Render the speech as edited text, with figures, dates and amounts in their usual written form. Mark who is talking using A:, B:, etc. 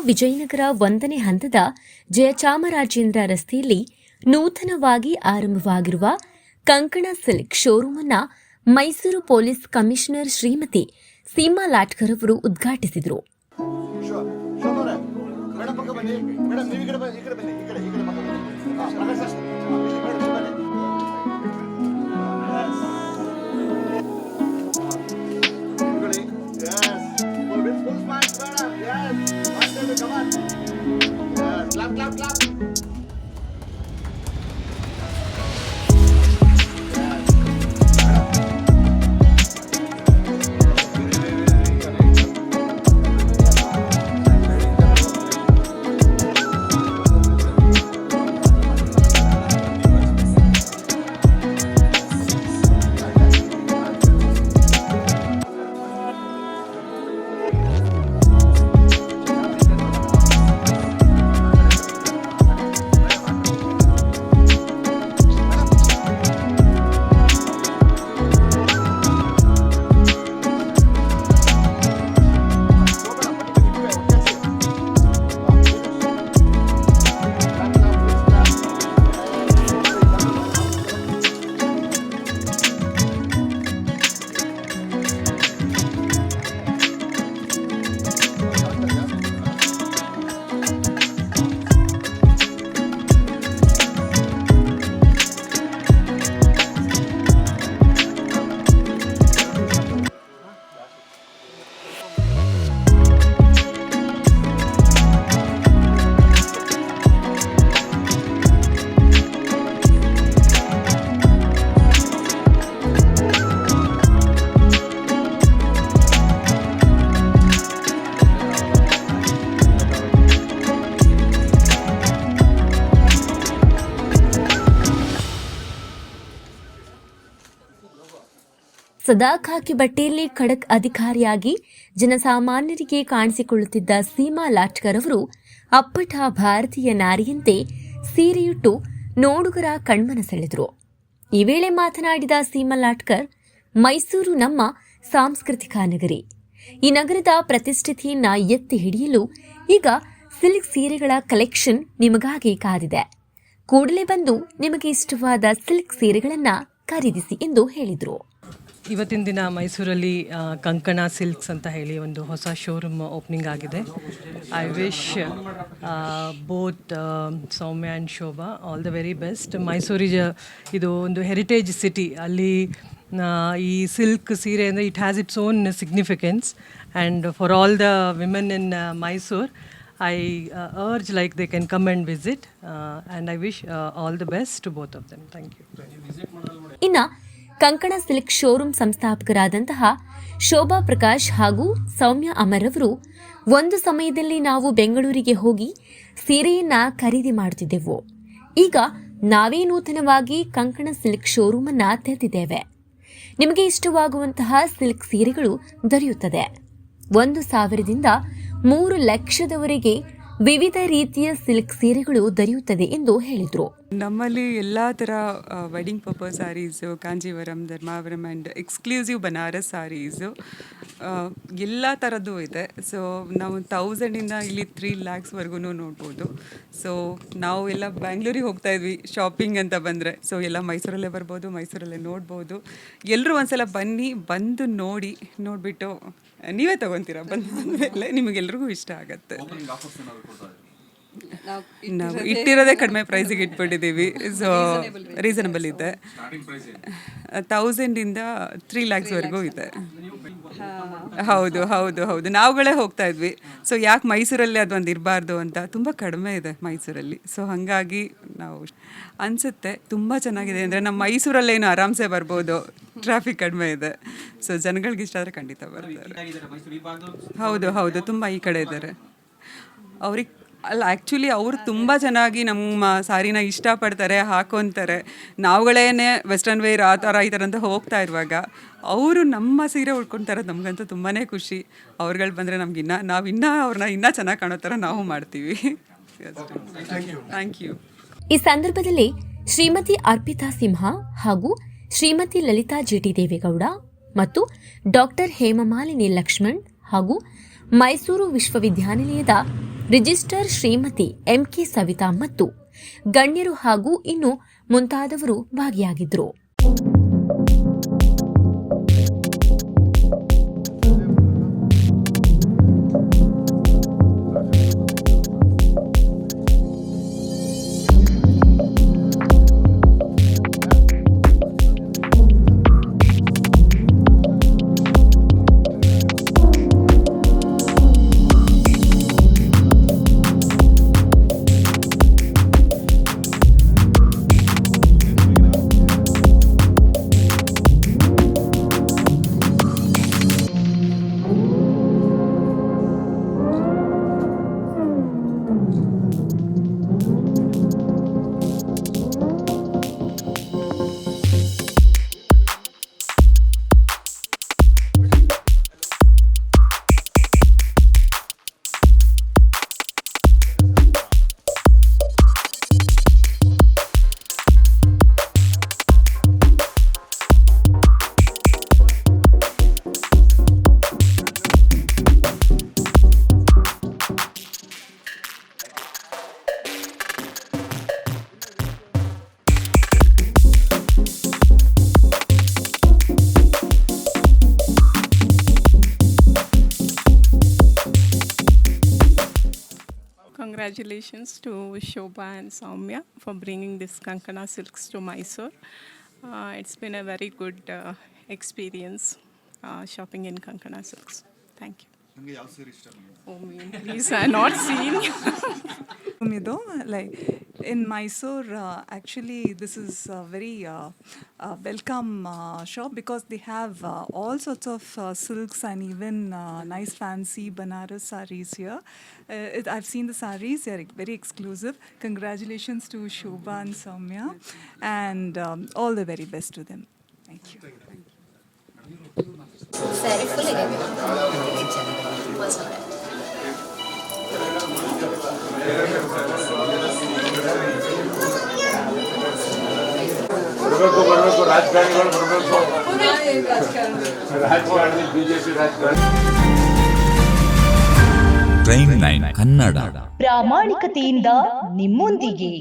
A: ವಿಜಯನಗರ 1ನೇ ಹಂತದ ಜಯಚಾಮರಾಜೇಂದ್ರ ರಸ್ತೆಯಲ್ಲಿ ನೂತನವಾಗಿ ಆರಂಭವಾಗಿರುವ ಕಂಕಣ ಸಿಲ್ಕ್ ಶೋರೂಮ್ ಅನ್ನು ಮೈಸೂರು ಪೊಲೀಸ್ ಕಮಿಷನರ್ ಶ್ರೀಮತಿ ಸೀಮಾ ಲಾಟ್ಕರ್ ಅವರು ಉದ್ಘಾಟಿಸಿದರು. ಸದಾ ಖಾಕಿ ಬಟ್ಟೆಯಲ್ಲಿ ಖಡಕ್ ಅಧಿಕಾರಿಯಾಗಿ ಜನಸಾಮಾನ್ಯರಿಗೆ ಕಾಣಿಸಿಕೊಳ್ಳುತ್ತಿದ್ದ ಸೀಮಾ ಲಾಟ್ಕರ್ ಅವರು ಅಪ್ಪಟ ಭಾರತೀಯ ನಾರಿಯಂತೆ ಸೀರೆಯುಟ್ಟು ನೋಡುಗರ ಕಣ್ಮನ ಸೆಳೆದರು. ಈ ವೇಳೆ ಮಾತನಾಡಿದ ಸೀಮಾ ಲಾಟ್ಕರ್, ಮೈಸೂರು ನಮ್ಮ ಸಾಂಸ್ಕೃತಿಕ ನಗರಿ. ಈ ನಗರದ ಪ್ರತಿಷ್ಠಿತೆಯನ್ನ ಎತ್ತಿ ಹಿಡಿಯಲು ಈಗ ಸಿಲ್ಕ್ ಸೀರೆಗಳ ಕಲೆಕ್ಷನ್ ನಿಮಗಾಗಿ ಕಾದಿದೆ. ಕೂಡಲೇ ಬಂದು ನಿಮಗೆ ಇಷ್ಟವಾದ ಸಿಲ್ಕ್ ಸೀರೆಗಳನ್ನು ಖರೀದಿಸಿ ಎಂದು ಹೇಳಿದರು.
B: ಇವತ್ತಿನ ದಿನ ಮೈಸೂರಲ್ಲಿ ಕಂಕಣ ಸಿಲ್ಕ್ಸ್ ಅಂತ ಹೇಳಿ ಒಂದು ಹೊಸ ಶೋರೂಮ್ ಓಪನಿಂಗ್ ಆಗಿದೆ. I wish both Soumya and Shobha all the very best. ಮೈಸೂರಿಗೆ ಇದು ಒಂದು ಹೆರಿಟೇಜ್ ಸಿಟಿ. ಅಲ್ಲಿ ಈ ಸಿಲ್ಕ್ ಸೀರೆ ಅಂದರೆ it has its own significance and for all the women in Mysore I urge like they can come and visit and I wish all the best to both of them. Thank you.
A: ಇನ್ನ ಕಂಕಣ silk showroom ಸಂಸ್ಥಾಪಕರಾದಂತಹ Shobha Prakash ಹಾಗೂ ಸೌಮ್ಯ ಅಮರ್ ಅವರು, ಒಂದು ಸಮಯದಲ್ಲಿ ನಾವು ಬೆಂಗಳೂರಿಗೆ ಹೋಗಿ ಸೀರೆಯನ್ನ ಖರೀದಿ ಮಾಡುತ್ತಿದ್ದೆವು. ಈಗ ನಾವೇ ನೂತನವಾಗಿ ಕಂಕಣ ಸಿಲ್ಕ್ ಶೋರೂಮ್ ಅನ್ನ ತೆರೆದಿದ್ದೇವೆ. ನಿಮಗೆ ಇಷ್ಟವಾಗುವಂತಹ ಸಿಲ್ಕ್ ಸೀರೆಗಳು ದೊರೆಯುತ್ತದೆ. 1,000ದಿಂದ 3 ಲಕ್ಷದವರೆಗೆ ವಿವಿಧ ರೀತಿಯ ಸಿಲ್ಕ್ ಸೀರೆಗಳು ದೊರೆಯುತ್ತದೆ ಎಂದು ಹೇಳಿದರು.
C: ನಮ್ಮಲ್ಲಿ ಎಲ್ಲ ಥರ wedding purpose sarees, Kanjeevaram, Dharmavaram and exclusive Banaras sarees ಎಲ್ಲ ಥರದ್ದು ಇದೆ. ಸೊ ನಾವು 1000ಇಂದ ಇಲ್ಲಿ 3 lakhsವರೆಗೂ ನೋಡ್ಬೋದು. ಸೊ ನಾವು ಎಲ್ಲ ಬ್ಯಾಂಗ್ಳೂರಿಗೆ ಹೋಗ್ತಾ ಇದ್ವಿ ಶಾಪಿಂಗ್ ಅಂತ ಬಂದರೆ. ಸೊ ಎಲ್ಲ ಮೈಸೂರಲ್ಲೇ ಬರ್ಬೋದು, ಮೈಸೂರಲ್ಲೇ ನೋಡ್ಬೋದು. ಎಲ್ಲರೂ ಒಂದ್ಸಲ ಬನ್ನಿ, ಬಂದು ನೋಡಿಬಿಟ್ಟು ನೀವೇ ತೊಗೊತೀರಾ. ಬಂದಮೇಲೆ ನಿಮಗೆಲ್ರಿಗೂ ಇಷ್ಟ ಆಗುತ್ತೆ. ನಾವು ಇಟ್ಟಿರೋದೇ ಕಡಿಮೆ ಪ್ರೈಸಿಗೆ ಇಟ್ಬಿಟ್ಟಿದ್ದೀವಿ. ಸೊ ರೀಸನಬಲ್ ಇದೆ. 1000ಇಂದ 3 lakhsವರೆಗೂ ಇದೆ. ಹೌದು ನಾವುಗಳೇ ಹೋಗ್ತಾ ಇದ್ವಿ. ಸೊ ಯಾಕೆ ಮೈಸೂರಲ್ಲಿ ಅದೊಂದು ಇರಬಾರ್ದು ಅಂತ ತುಂಬ ಕಡಿಮೆ ಇದೆ ಮೈಸೂರಲ್ಲಿ. ಸೊ ಹಾಗಾಗಿ ನಾವು ಅನಿಸುತ್ತೆ ತುಂಬ ಚೆನ್ನಾಗಿದೆ. ಅಂದರೆ ನಮ್ಮ ಮೈಸೂರಲ್ಲೇನು ಆರಾಮ್ಸೆ ಬರ್ಬೋದು, ಟ್ರಾಫಿಕ್ ಕಡಿಮೆ ಇದೆ. ಸೊ ಜನಗಳಿಗೆ ಇಷ್ಟ ಆದರೆ ಖಂಡಿತ ಬರ್ತಾರೆ. ಹೌದು ತುಂಬ ಈ ಕಡೆ ಇದ್ದಾರೆ. ಅವ್ರಿಗೆ ಅಲ್ಲ, ಆ್ಯಕ್ಚುಲಿ ಅವರು ತುಂಬ ಚೆನ್ನಾಗಿ ನಮ್ಮ ಸಾರಿನ ಇಷ್ಟಪಡ್ತಾರೆ, ಹಾಕೊತಾರೆ. ನಾವುಗಳೇನೆ ವೆಸ್ಟರ್ನ್ ವೇರ್ ಈ ಥರ ಅಂತ ಹೋಗ್ತಾ ಇರುವಾಗ ಅವರು ನಮ್ಮ ಸೀರೆ ಉಳ್ಕೊತಾರೆ. ನಮಗಂತೂ ತುಂಬಾ ಖುಷಿ. ಅವ್ರುಗಳು ಬಂದರೆ ನಾವಿನ್ನೂ ಅವ್ರನ್ನ ಇನ್ನೂ ಚೆನ್ನಾಗಿ ಕಾಣೋ ಥರ ನಾವು ಮಾಡ್ತೀವಿ. Thank you.
A: ಈ ಸಂದರ್ಭದಲ್ಲಿ ಶ್ರೀಮತಿ ಅರ್ಪಿತಾ ಸಿಂಹ ಹಾಗೂ ಶ್ರೀಮತಿ ಲಲಿತಾ ಜಿಟಿ ದೇವೇಗೌಡ ಮತ್ತು ಡಾಕ್ಟರ್ ಹೇಮಮಾಲಿನಿ ಲಕ್ಷ್ಮಣ್ ಹಾಗೂ ಮೈಸೂರು ವಿಶ್ವವಿದ್ಯಾನಿಲಯದ ರಿಜಿಸ್ಟರ್ ಶ್ರೀಮತಿ ಎಂಕೆ ಸವಿತಾ ಮತ್ತು ಗಣ್ಯರು ಹಾಗೂ ಇನ್ನು ಮುಂತಾದವರು ಭಾಗಿಯಾಗಿದ್ದರು.
D: Congratulations to Shobha and Soumya for bringing this Kankana silks to Mysore. It's been a very good experience shopping in Kankana silks. Thank you. Oh, man, please, I not seen.
E: Like in Mysore, actually, this is a very welcome shop because they have all sorts of silks and even nice fancy Banaras sarees here. I've seen the sarees; they're very exclusive. Congratulations to Shobha and Soumya, and all the very best to them. Thank you.
F: Saree full again. Was alright.
G: ಬರಬೇಕು ರಾಜಕಾರಣಿಗಳು ಬರಬೇಕು ರಾಜಕಾರಣಿ BJP ರಾಜಕಾರಣಿ.
H: Prime 9 Kannada
I: ಪ್ರಾಮಾಣಿಕತೆಯಿಂದ ನಿಮ್ಮೊಂದಿಗೆ.